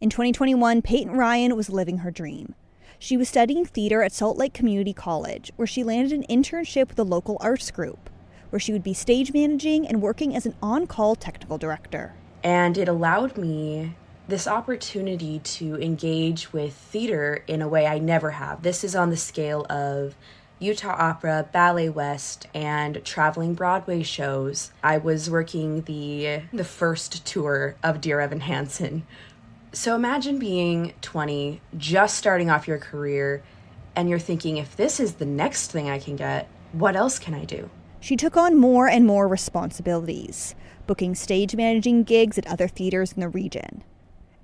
In 2021, Payton Rhyan was living her dream. She was studying theater at Salt Lake Community College, where she landed an internship with a local arts group, where she would be stage managing and working as an on-call technical director. And it allowed me this opportunity to engage with theater in a way I never have. This is on the scale of Utah Opera, Ballet West, and traveling Broadway shows. I was working the first tour of Dear Evan Hansen. So imagine being 20, just starting off your career, and you're thinking, if this is the next thing I can get, what else can I do? She took on more and more responsibilities, booking stage managing gigs at other theaters in the region.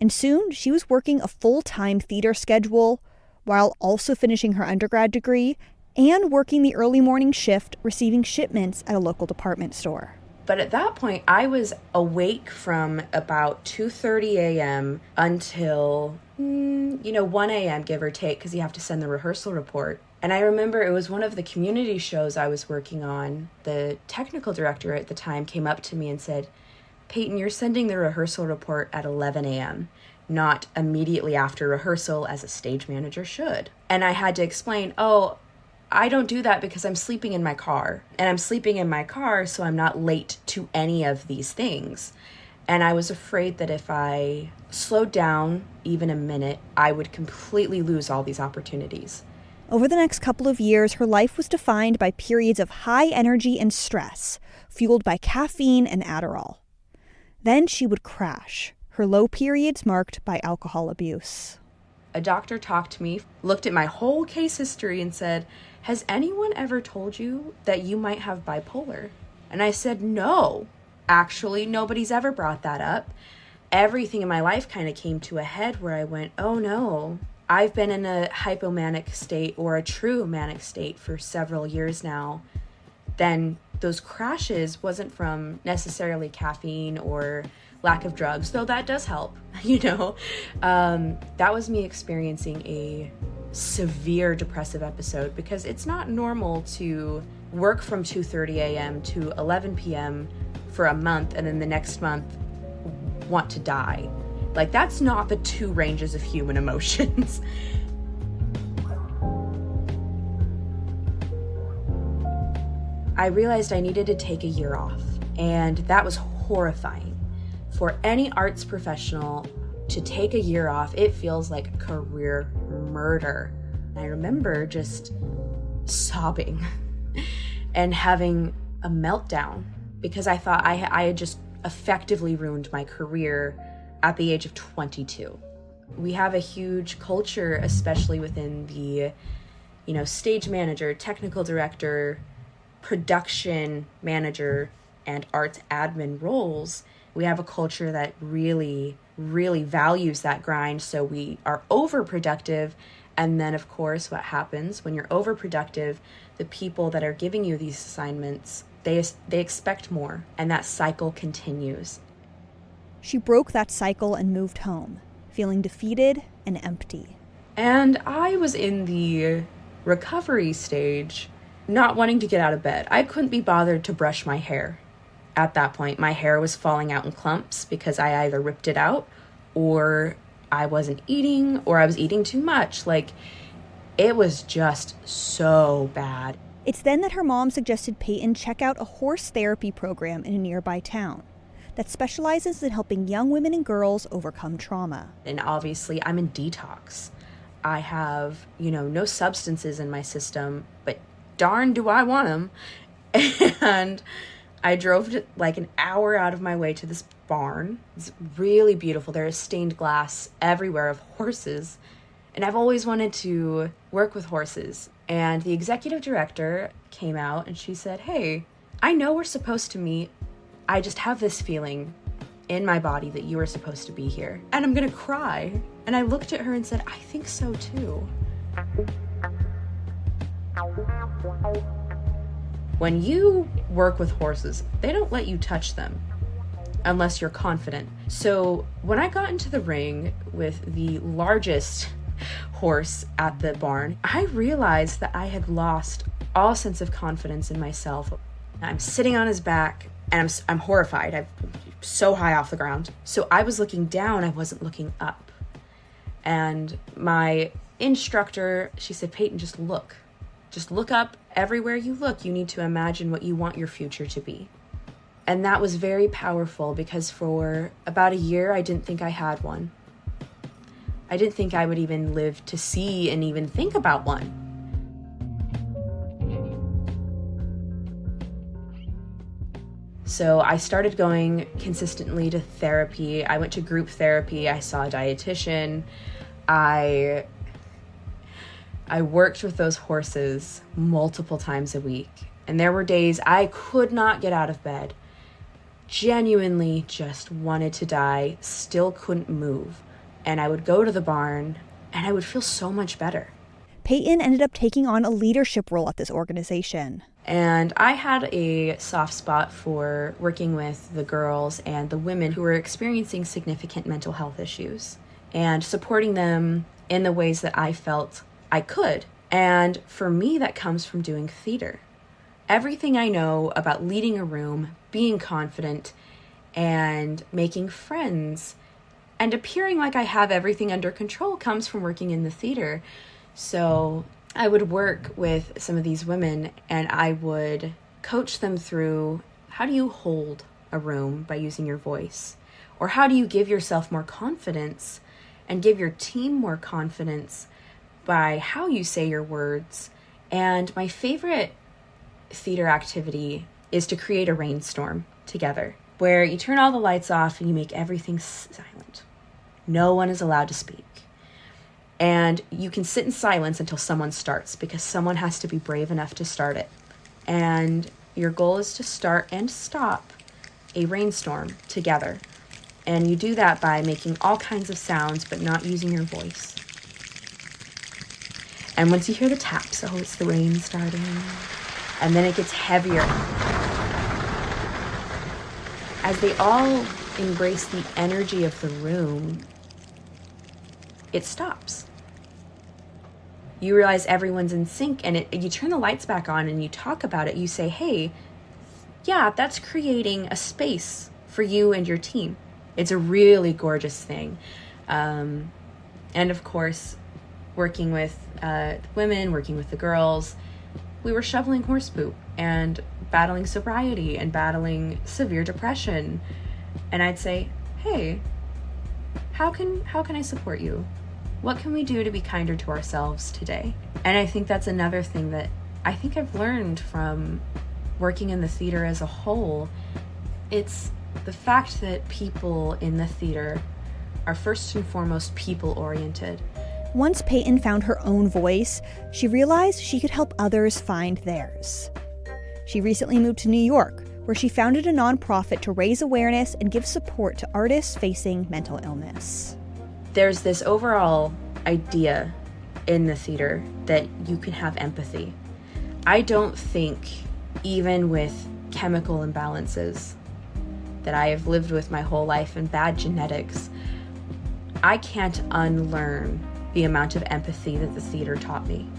And soon, she was working a full-time theater schedule while also finishing her undergrad degree and working the early morning shift, receiving shipments at a local department store. But at that point, I was awake from about 2:30 a.m. until, 1 a.m., give or take, because you have to send the rehearsal report. And I remember it was one of the community shows I was working on. The technical director at the time came up to me and said, "Payton, you're sending the rehearsal report at 11 a.m., not immediately after rehearsal as a stage manager should." And I had to explain, I don't do that because I'm sleeping in my car. And I'm sleeping in my car so I'm not late to any of these things. And I was afraid that if I slowed down even a minute, I would completely lose all these opportunities. Over the next couple of years, her life was defined by periods of high energy and stress, fueled by caffeine and Adderall. Then she would crash, her low periods marked by alcohol abuse. A doctor talked to me, looked at my whole case history and said, "Has anyone ever told you that you might have bipolar?" And I said, "No, actually, nobody's ever brought that up." Everything in my life kind of came to a head where I went, oh no, I've been in a hypomanic state or a true manic state for several years now. Then those crashes wasn't from necessarily caffeine or lack of drugs, though that does help, That was me experiencing a severe depressive episode because it's not normal to work from 2:30 a.m. to 11 p.m. for a month and then the next month want to die. Like, that's not the two ranges of human emotions. I realized I needed to take a year off, and that was horrifying. For any arts professional to take a year off, it feels like career murder. I remember just sobbing and having a meltdown because I thought I had just effectively ruined my career at the age of 22. We have a huge culture, especially within the, stage manager, technical director, production manager, and arts admin roles. We have a culture that really, really values that grind, so we are overproductive. And then, of course, what happens when you're overproductive, the people that are giving you these assignments, they expect more, and that cycle continues. She broke that cycle and moved home, feeling defeated and empty. And I was in the recovery stage, not wanting to get out of bed. I couldn't be bothered to brush my hair. At that point, my hair was falling out in clumps because I either ripped it out or I wasn't eating or I was eating too much. It was just so bad. It's then that her mom suggested Payton check out a horse therapy program in a nearby town that specializes in helping young women and girls overcome trauma. And obviously, I'm in detox. I have, no substances in my system, but darn do I want them. And I drove like an hour out of my way to this barn. It's really beautiful. There is stained glass everywhere of horses. And I've always wanted to work with horses. And the executive director came out and she said, "Hey, I know we're supposed to meet. I just have this feeling in my body that you are supposed to be here." And I'm gonna cry. And I looked at her and said, "I think so too." When you work with horses, they don't let you touch them unless you're confident. So when I got into the ring with the largest horse at the barn, I realized that I had lost all sense of confidence in myself. I'm sitting on his back and I'm horrified. I'm so high off the ground. So I was looking down, I wasn't looking up. And my instructor, she said, Payton, just look. Just look up. Everywhere you look, you need to imagine what you want your future to be. And that was very powerful because for about a year, I didn't think I had one. I didn't think I would even live to see and even think about one. So I started going consistently to therapy. I went to group therapy. I saw a dietitian. I worked with those horses multiple times a week. And there were days I could not get out of bed. Genuinely just wanted to die, still couldn't move. And I would go to the barn and I would feel so much better. Payton ended up taking on a leadership role at this organization. And I had a soft spot for working with the girls and the women who were experiencing significant mental health issues and supporting them in the ways that I felt I could. And for me, that comes from doing theater. Everything I know about leading a room, being confident, and making friends, and appearing like I have everything under control comes from working in the theater. So I would work with some of these women and I would coach them through how do you hold a room by using your voice? Or how do you give yourself more confidence and give your team more confidence by how you say your words? And my favorite theater activity is to create a rainstorm together where you turn all the lights off and you make everything silent. No one is allowed to speak. And you can sit in silence until someone starts because someone has to be brave enough to start it. And your goal is to start and stop a rainstorm together. And you do that by making all kinds of sounds but not using your voice. And once you hear the taps, oh, it's the rain starting. And then it gets heavier. As they all embrace the energy of the room, it stops. You realize everyone's in sync and you turn the lights back on and you talk about it. You say, hey, yeah, that's creating a space for you and your team. It's a really gorgeous thing. And of course, working with women, working with the girls, we were shoveling horse poop and battling sobriety and battling severe depression. And I'd say, hey, how can I support you? What can we do to be kinder to ourselves today? And I think that's another thing that I think I've learned from working in the theater as a whole. It's the fact that people in the theater are first and foremost people-oriented. Once Payton found her own voice, she realized she could help others find theirs. She recently moved to New York, where she founded a nonprofit to raise awareness and give support to artists facing mental illness. There's this overall idea in the theater that you can have empathy. I don't think, even with chemical imbalances that I have lived with my whole life and bad genetics, I can't unlearn the amount of empathy that the theater taught me.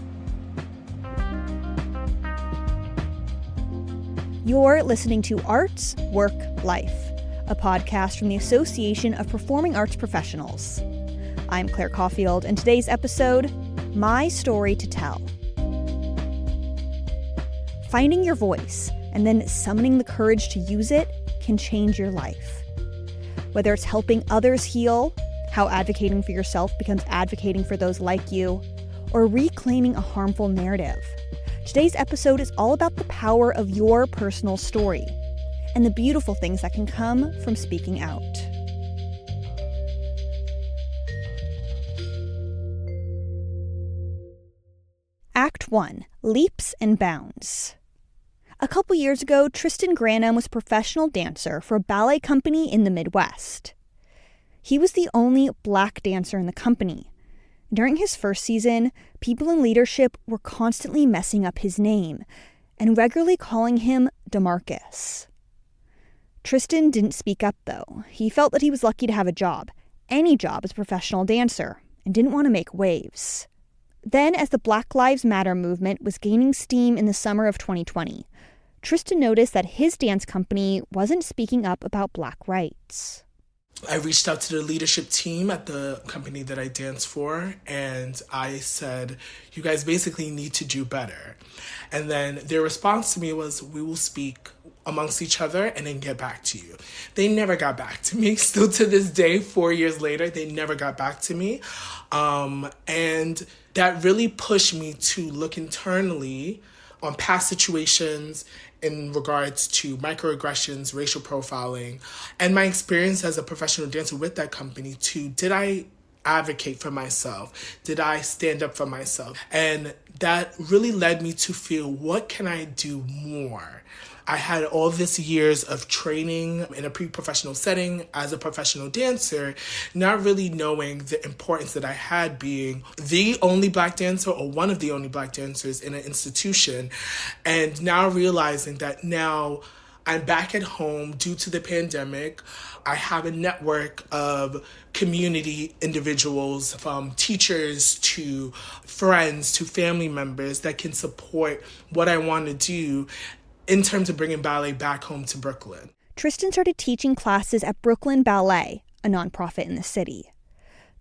You're listening to Arts, Work, Life, a podcast from the Association of Performing Arts Professionals. I'm Claire Caulfield, and today's episode, My Story to Tell. Finding your voice and then summoning the courage to use it can change your life. Whether it's helping others heal, how advocating for yourself becomes advocating for those like you, or reclaiming a harmful narrative. Today's episode is all about the power of your personal story and the beautiful things that can come from speaking out. Act 1. Leaps and Bounds. A couple years ago, Tristan Grannum was a professional dancer for a ballet company in the Midwest. He was the only Black dancer in the company. During his first season, people in leadership were constantly messing up his name and regularly calling him DeMarcus. Tristan didn't speak up, though. He felt that he was lucky to have a job, any job as a professional dancer, and didn't want to make waves. Then, as the Black Lives Matter movement was gaining steam in the summer of 2020, Tristan noticed that his dance company wasn't speaking up about Black rights. I reached out to the leadership team at the company that I dance for, and I said, you guys basically need to do better. And then their response to me was, we will speak amongst each other and then get back to you. They never got back to me. Still to this day, 4 years later, they never got back to me. And that really pushed me to look internally on past situations in regards to microaggressions, racial profiling, and my experience as a professional dancer with that company too. Did I advocate for myself? Did I stand up for myself? And that really led me to feel, what can I do more? I had all this years of training in a pre-professional setting as a professional dancer, not really knowing the importance that I had being the only Black dancer or one of the only Black dancers in an institution. And now realizing that now I'm back at home due to the pandemic. I have a network of community individuals, from teachers to friends to family members, that can support what I want to do in terms of bringing ballet back home to Brooklyn. Tristan started teaching classes at Brooklyn Ballet, a nonprofit in the city.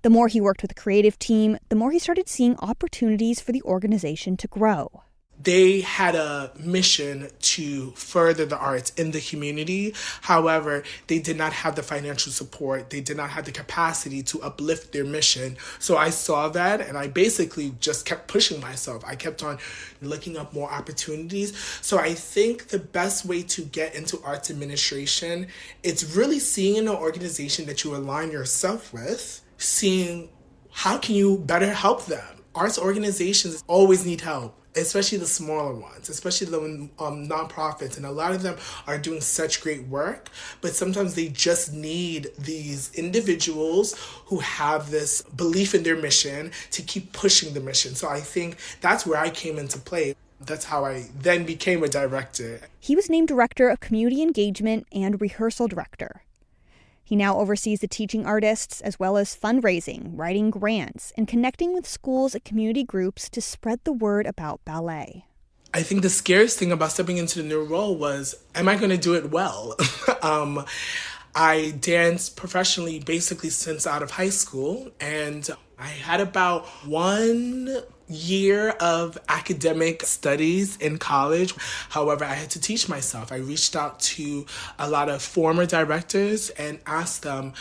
The more he worked with the creative team, the more he started seeing opportunities for the organization to grow. They had a mission to further the arts in the community. However, they did not have the financial support. They did not have the capacity to uplift their mission. So I saw that, and I basically just kept pushing myself. I kept on looking up more opportunities. So I think the best way to get into arts administration, it's really seeing an organization that you align yourself with, seeing how can you better help them. Arts organizations always need help, especially the smaller ones, especially the nonprofits. And a lot of them are doing such great work, but sometimes they just need these individuals who have this belief in their mission to keep pushing the mission. So I think that's where I came into play. That's how I then became a director. He was named Director of Community Engagement and Rehearsal Director. He now oversees the teaching artists, as well as fundraising, writing grants, and connecting with schools and community groups to spread the word about ballet. I think the scariest thing about stepping into the new role was, am I going to do it well? I danced professionally basically since out of high school, and I had about 1 year of academic studies in college. However, I had to teach myself. I reached out to a lot of former directors and asked them,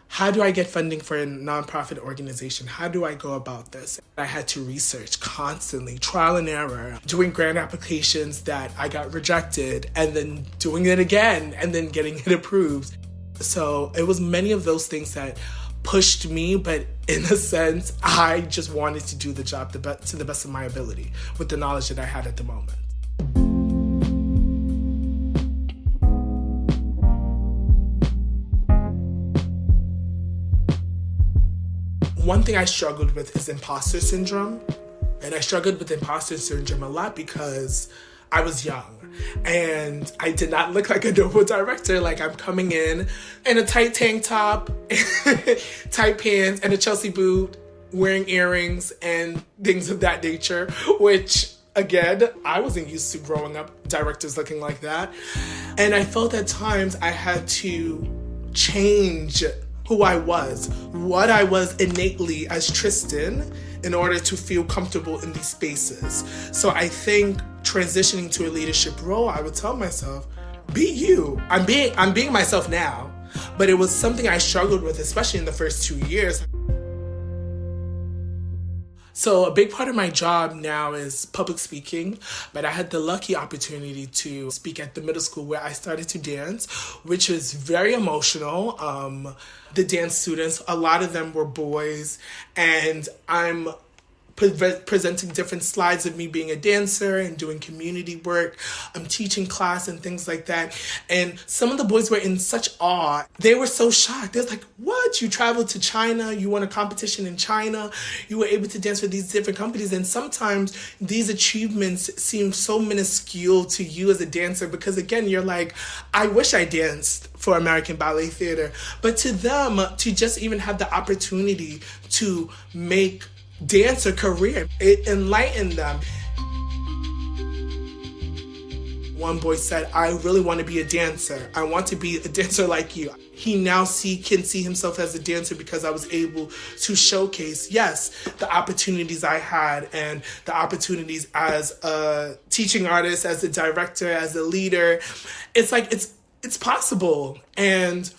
how do I get funding for a nonprofit organization? How do I go about this? I had to research constantly, trial and error, doing grant applications that I got rejected, and then doing it again, and then getting it approved. So it was many of those things that pushed me, but in a sense, I just wanted to do the job to the best of my ability with the knowledge that I had at the moment. One thing I struggled with is imposter syndrome. And I struggled with imposter syndrome a lot because I was young and I did not look like a noble director. Like, I'm coming in a tight tank top, tight pants, and a Chelsea boot, wearing earrings and things of that nature, which, again, I wasn't used to growing up directors looking like that. And I felt at times I had to change who I was, what I was innately as Tristan, in order to feel comfortable in these spaces. So I think transitioning to a leadership role, I would tell myself, be you. I'm being myself now, but it was something I struggled with, especially in the first 2 years. So a big part of my job now is public speaking, but I had the lucky opportunity to speak at the middle school where I started to dance, which was very emotional. The dance students, a lot of them were boys, and I'm presenting different slides of me being a dancer and doing community work. I'm teaching class and things like that. And some of the boys were in such awe. They were so shocked. They're like, what? You traveled to China? You won a competition in China? You were able to dance with these different companies? And sometimes these achievements seem so minuscule to you as a dancer because, again, you're like, I wish I danced for American Ballet Theater. But to them, to just even have the opportunity to make dance a career, it enlightened them. One boy said, I really want to be a dancer. I want to be a dancer like you. He now can see himself as a dancer because I was able to showcase, yes, the opportunities I had and the opportunities as a teaching artist, as a director, as a leader. It's like, it's possible. And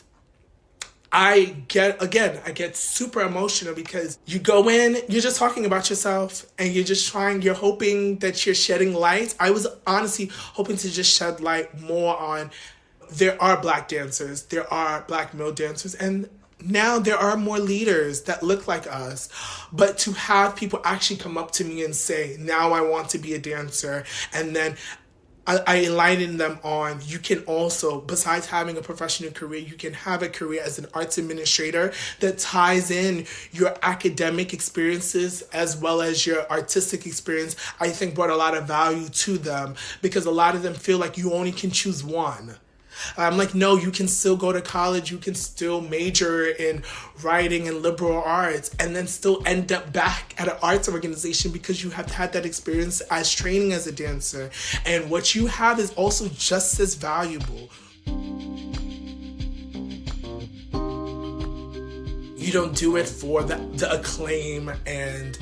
I get super emotional because you go in, you're just talking about yourself and you're hoping that you're shedding light. I was honestly hoping to just shed light more on, there are Black dancers, there are Black male dancers, and now there are more leaders that look like us. But to have people actually come up to me and say, now I want to be a dancer, and then I enlighten them on, you can also, besides having a professional career, you can have a career as an arts administrator that ties in your academic experiences as well as your artistic experience. I think brought a lot of value to them because a lot of them feel like you only can choose one. I'm like, no, you can still go to college, you can still major in writing and liberal arts and then still end up back at an arts organization because you have had that experience as training as a dancer. And what you have is also just as valuable. You don't do it for the acclaim and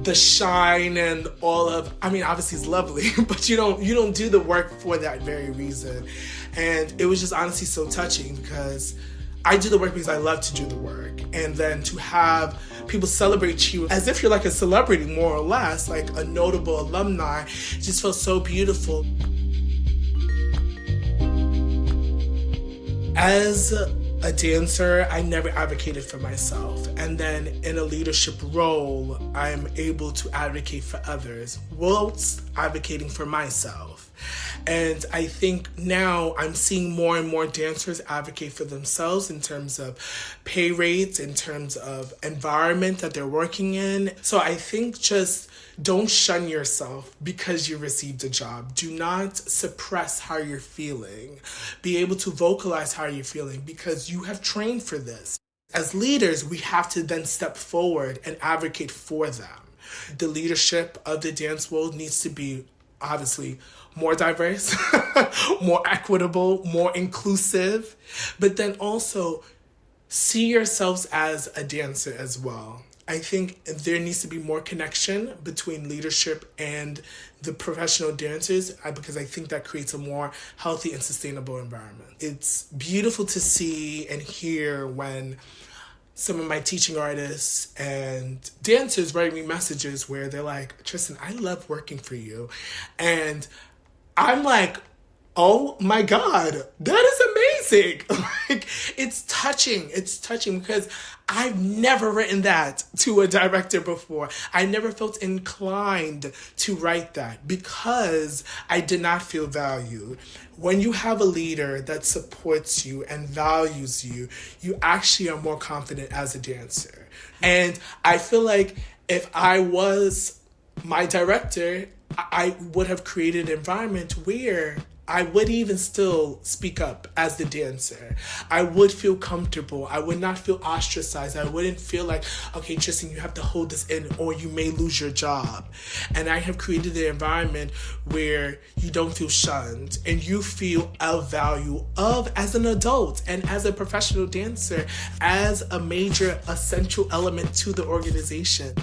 the shine and all of, I mean, obviously it's lovely, but you don't do the work for that very reason. And it was just honestly so touching because I do the work because I love to do the work. And then to have people celebrate you as if you're like a celebrity, more or less, like a notable alumni, just feels so beautiful. As a dancer, I never advocated for myself. And then in a leadership role, I'm able to advocate for others whilst advocating for myself. And I think now I'm seeing more and more dancers advocate for themselves in terms of pay rates, in terms of environment that they're working in. So I think just don't shun yourself because you received a job. Do not suppress how you're feeling. Be able to vocalize how you're feeling because you have trained for this. As leaders, we have to then step forward and advocate for them. The leadership of the dance world needs to be obviously more diverse, more equitable, more inclusive, but then also see yourselves as a dancer as well. I think there needs to be more connection between leadership and the professional dancers because I think that creates a more healthy and sustainable environment. It's beautiful to see and hear when some of my teaching artists and dancers write me messages where they're like, Tristan, I love working for you. And I'm like, oh my God, that is amazing. Like, it's touching because I've never written that to a director before. I never felt inclined to write that because I did not feel valued. When you have a leader that supports you and values you, you actually are more confident as a dancer. And I feel like if I was my director, I would have created an environment where I would even still speak up as the dancer. I would feel comfortable. I would not feel ostracized. I wouldn't feel like, okay, Tristan, you have to hold this in or you may lose your job. And I have created an environment where you don't feel shunned and you feel of value as an adult and as a professional dancer, as a major essential element to the organization.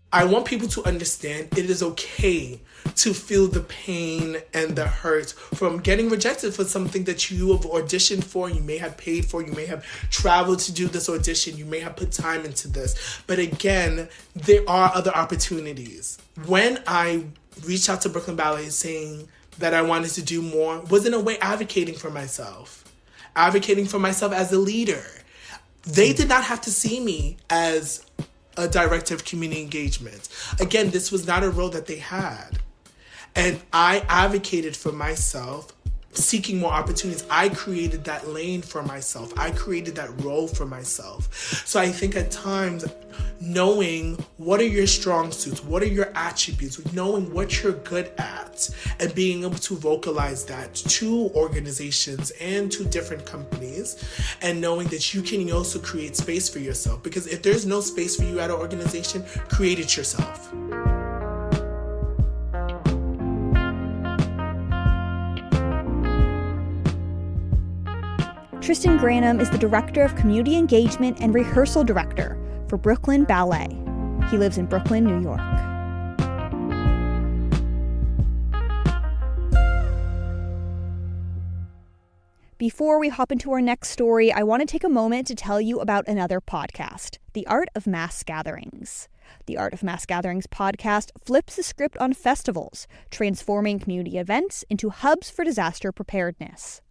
I want people to understand it is okay to feel the pain and the hurt from getting rejected for something that you have auditioned for, you may have paid for, you may have traveled to do this audition, you may have put time into this. But again, there are other opportunities. When I reached out to Brooklyn Ballet saying that I wanted to do more, was in a way advocating for myself as a leader. They did not have to see me as a director of community engagement. Again, this was not a role that they had. And I advocated for myself, seeking more opportunities. I created that lane for myself. I created that role for myself. So I think at times, knowing what are your strong suits, what are your attributes, knowing what you're good at, and being able to vocalize that to organizations and to different companies, and knowing that you can also create space for yourself. Because if there's no space for you at an organization, create it yourself. Tristan Grannum is the Director of Community Engagement and Rehearsal Director for Brooklyn Ballet. He lives in Brooklyn, New York. Before we hop into our next story, I want to take a moment to tell you about another podcast, The Art of Mass Gatherings. The Art of Mass Gatherings podcast flips the script on festivals, transforming community events into hubs for disaster preparedness.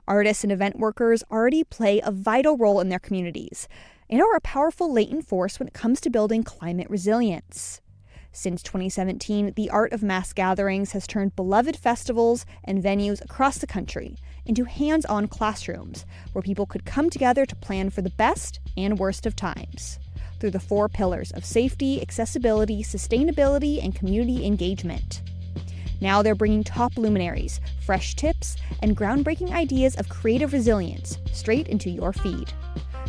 Artists and event workers already play a vital role in their communities and are a powerful latent force when it comes to building climate resilience. Since 2017, the Art of Mass Gatherings has turned beloved festivals and venues across the country into hands-on classrooms where people could come together to plan for the best and worst of times through the 4 pillars of safety, accessibility, sustainability, and community engagement. Now they're bringing top luminaries, fresh tips, and groundbreaking ideas of creative resilience straight into your feed.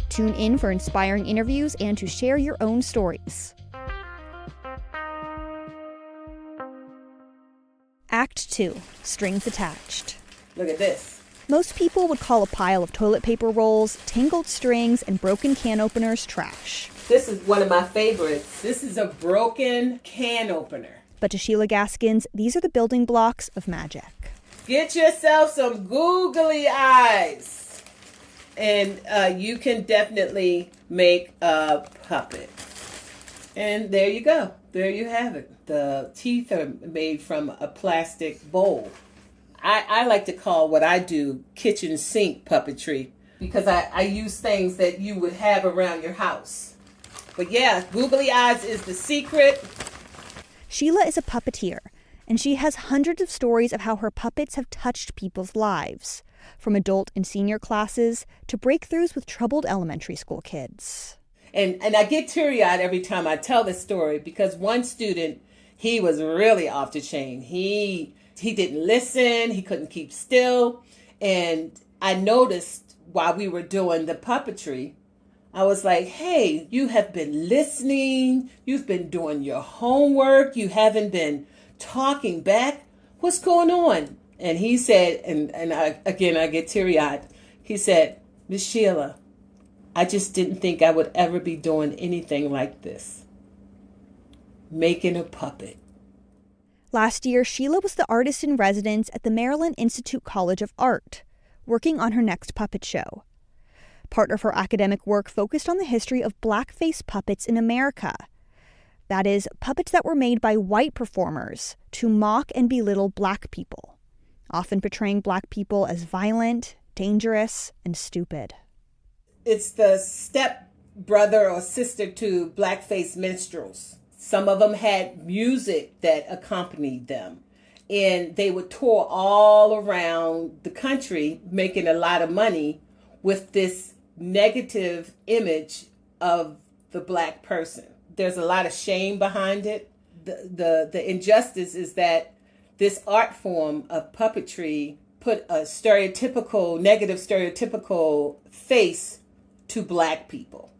Tune in for inspiring interviews and to share your own stories. Act 2, Strings Attached. Look at this. Most people would call a pile of toilet paper rolls, tangled strings, and broken can openers trash. This is one of my favorites. This is a broken can opener. But to Sheila Gaskins, these are the building blocks of magic. Get yourself some googly eyes, and you can definitely make a puppet. And there you go. There you have it. The teeth are made from a plastic bowl. I like to call what I do kitchen sink puppetry, because I use things that you would have around your house. But yeah, googly eyes is the secret. Sheila is a puppeteer, and she has hundreds of stories of how her puppets have touched people's lives, from adult and senior classes to breakthroughs with troubled elementary school kids. And I get teary-eyed every time I tell this story, because one student, he was really off the chain. He didn't listen, he couldn't keep still, and I noticed while we were doing the puppetry, I was like, hey, you have been listening, you've been doing your homework, you haven't been talking back. What's going on? And he said, and I get teary-eyed. He said, Miss Sheila, I just didn't think I would ever be doing anything like this. Making a puppet. Last year, Sheila was the artist in residence at the Maryland Institute College of Art, working on her next puppet show. Part of her academic work focused on the history of blackface puppets in America. That is, puppets that were made by white performers to mock and belittle black people, often portraying black people as violent, dangerous, and stupid. It's the step brother or sister to blackface minstrels. Some of them had music that accompanied them, and they would tour all around the country making a lot of money with this negative image of the black person. There's a lot of shame behind it. The injustice is that this art form of puppetry put a negative stereotypical face to black people.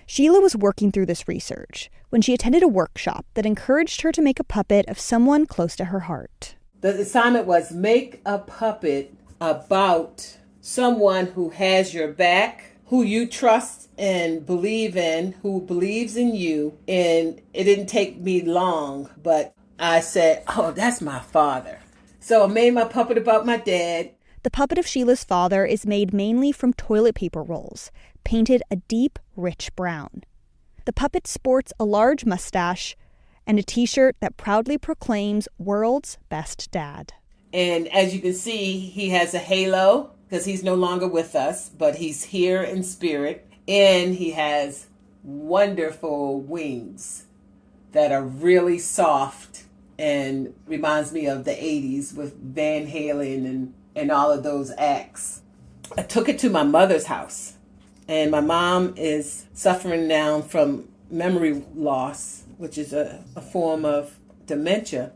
Sheila was working through this research when she attended a workshop that encouraged her to make a puppet of someone close to her heart. The assignment was make a puppet about someone who has your back, who you trust and believe in, who believes in you. And it didn't take me long, but I said, oh, that's my father. So I made my puppet about my dad. The puppet of Sheila's father is made mainly from toilet paper rolls, painted a deep, rich brown. The puppet sports a large mustache and a t-shirt that proudly proclaims World's Best Dad. And as you can see, he has a halo because he's no longer with us, but he's here in spirit. And he has wonderful wings that are really soft and reminds me of the 80s with Van Halen and all of those acts. I took it to my mother's house, and my mom is suffering now from memory loss, which is a form of dementia.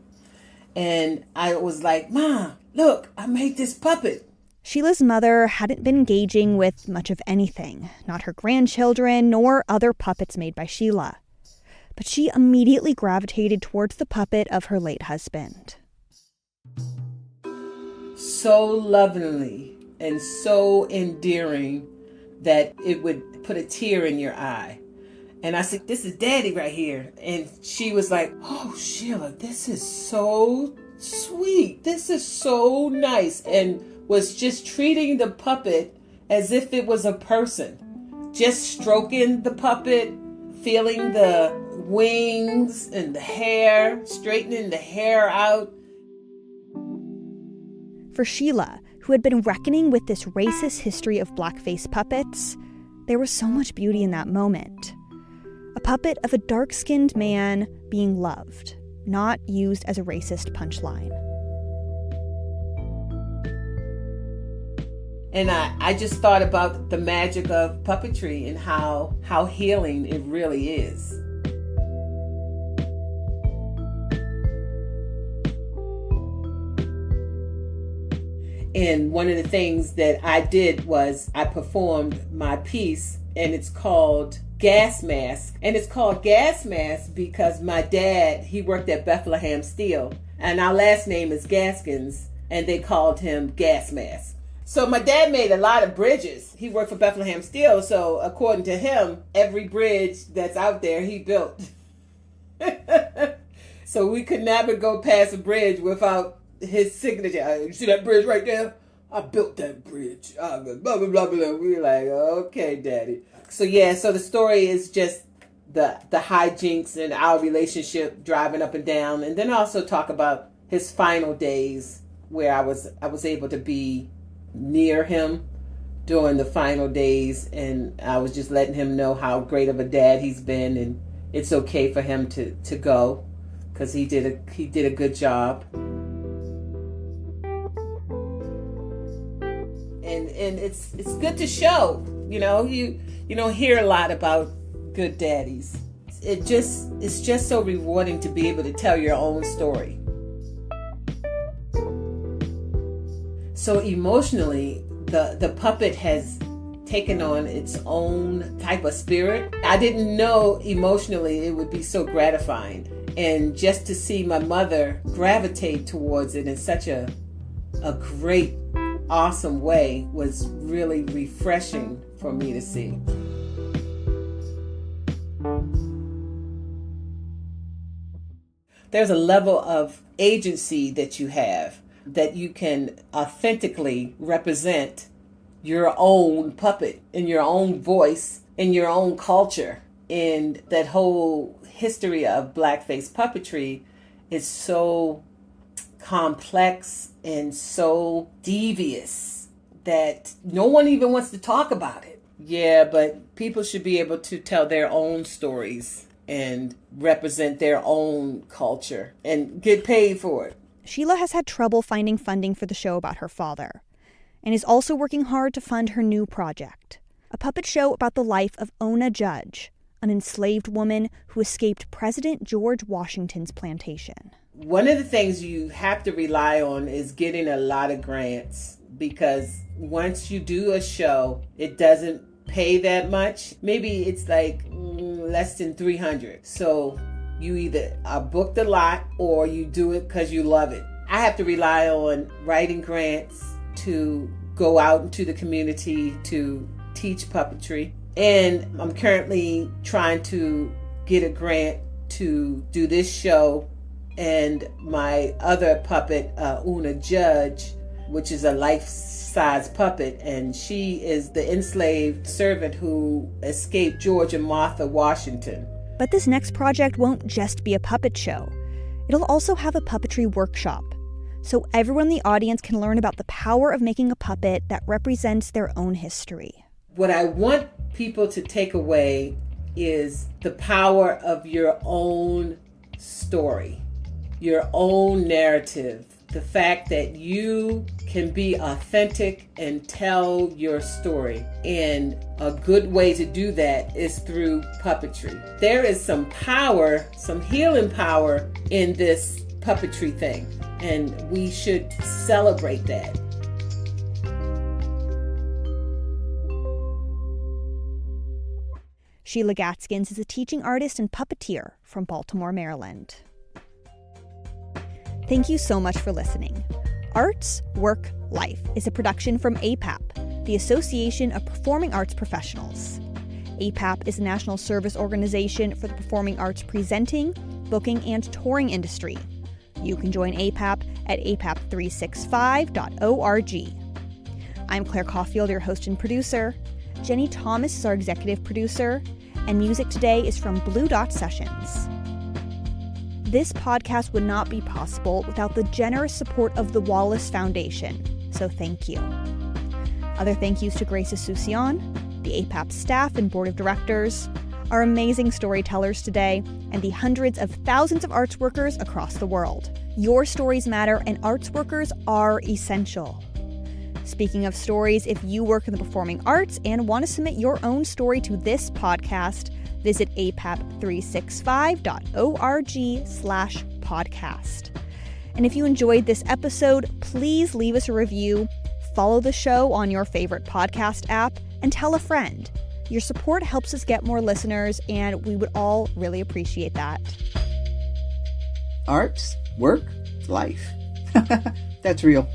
And I was like, "Mom, look, I made this puppet." Sheila's mother hadn't been engaging with much of anything, not her grandchildren nor other puppets made by Sheila. But she immediately gravitated towards the puppet of her late husband. So lovingly and so endearing that it would put a tear in your eye. And I said, "This is Daddy right here." And she was like, "Oh, Sheila, this is so sweet. This is so nice." And was just treating the puppet as if it was a person. Just stroking the puppet, feeling the wings and the hair, straightening the hair out. For Sheila, who had been reckoning with this racist history of blackface puppets, there was so much beauty in that moment. A puppet of a dark-skinned man being loved, not used as a racist punchline. And I just thought about the magic of puppetry and how healing it really is. And one of the things that I did was I performed my piece, and it's called Gas Mask. And it's called Gas Mask because my dad, he worked at Bethlehem Steel, and our last name is Gaskins, and they called him Gas Mask. So my dad made a lot of bridges. He worked for Bethlehem Steel, so according to him, every bridge that's out there, he built. So we could never go past a bridge without his signature. "You see that bridge right there? I built that bridge." Blah, blah, blah, blah, blah. We were like, "Okay, Daddy." So the story is just the hijinks and our relationship driving up and down. And then also talk about his final days where I was able to be near him during the final days, and I was just letting him know how great of a dad he's been, and it's okay for him to go because he did a good job. And it's good to show, you don't hear a lot about good daddies. It's just so rewarding to be able to tell your own story. So emotionally, the puppet has taken on its own type of spirit. I didn't know emotionally it would be so gratifying. And just to see my mother gravitate towards it in such a great, awesome way was really refreshing for me to see. There's a level of agency that you have, that you can authentically represent your own puppet in your own voice, in your own culture. And that whole history of blackface puppetry is so complex and so devious that no one even wants to talk about it. Yeah, but people should be able to tell their own stories and represent their own culture and get paid for it. Sheila has had trouble finding funding for the show about her father, and is also working hard to fund her new project, a puppet show about the life of Ona Judge, an enslaved woman who escaped President George Washington's plantation. One of the things you have to rely on is getting a lot of grants, because once you do a show, it doesn't pay that much. Maybe it's like less than $300. So you either are booked a lot or you do it because you love it. I have to rely on writing grants to go out into the community to teach puppetry. And I'm currently trying to get a grant to do this show and my other puppet, Ona Judge, which is a life-size puppet. And she is the enslaved servant who escaped George and Martha Washington. But this next project won't just be a puppet show. It'll also have a puppetry workshop, so everyone in the audience can learn about the power of making a puppet that represents their own history. What I want people to take away is the power of your own story, your own narrative, the fact that you can be authentic and tell your story. And a good way to do that is through puppetry. There is some power, some healing power in this puppetry thing, and we should celebrate that. Sheila Gaskins is a teaching artist and puppeteer from Baltimore, Maryland. Thank you so much for listening. Arts, Work, Life is a production from APAP, the Association of Performing Arts Professionals. APAP is a national service organization for the performing arts presenting, booking, and touring industry. You can join APAP at apap365.org. I'm Claire Caulfield, your host and producer. Jenny Thomas is our executive producer, and music today is from Blue Dot Sessions. This podcast would not be possible without the generous support of the Wallace Foundation, so thank you. Other thank yous to Grace Asuncion, the APAP staff and board of directors, our amazing storytellers today, and the hundreds of thousands of arts workers across the world. Your stories matter, and arts workers are essential. Speaking of stories, if you work in the performing arts and want to submit your own story to this podcast, visit apap365.org/podcast. And if you enjoyed this episode, please leave us a review, follow the show on your favorite podcast app, and tell a friend. Your support helps us get more listeners, and we would all really appreciate that. Arts, work, life. That's real.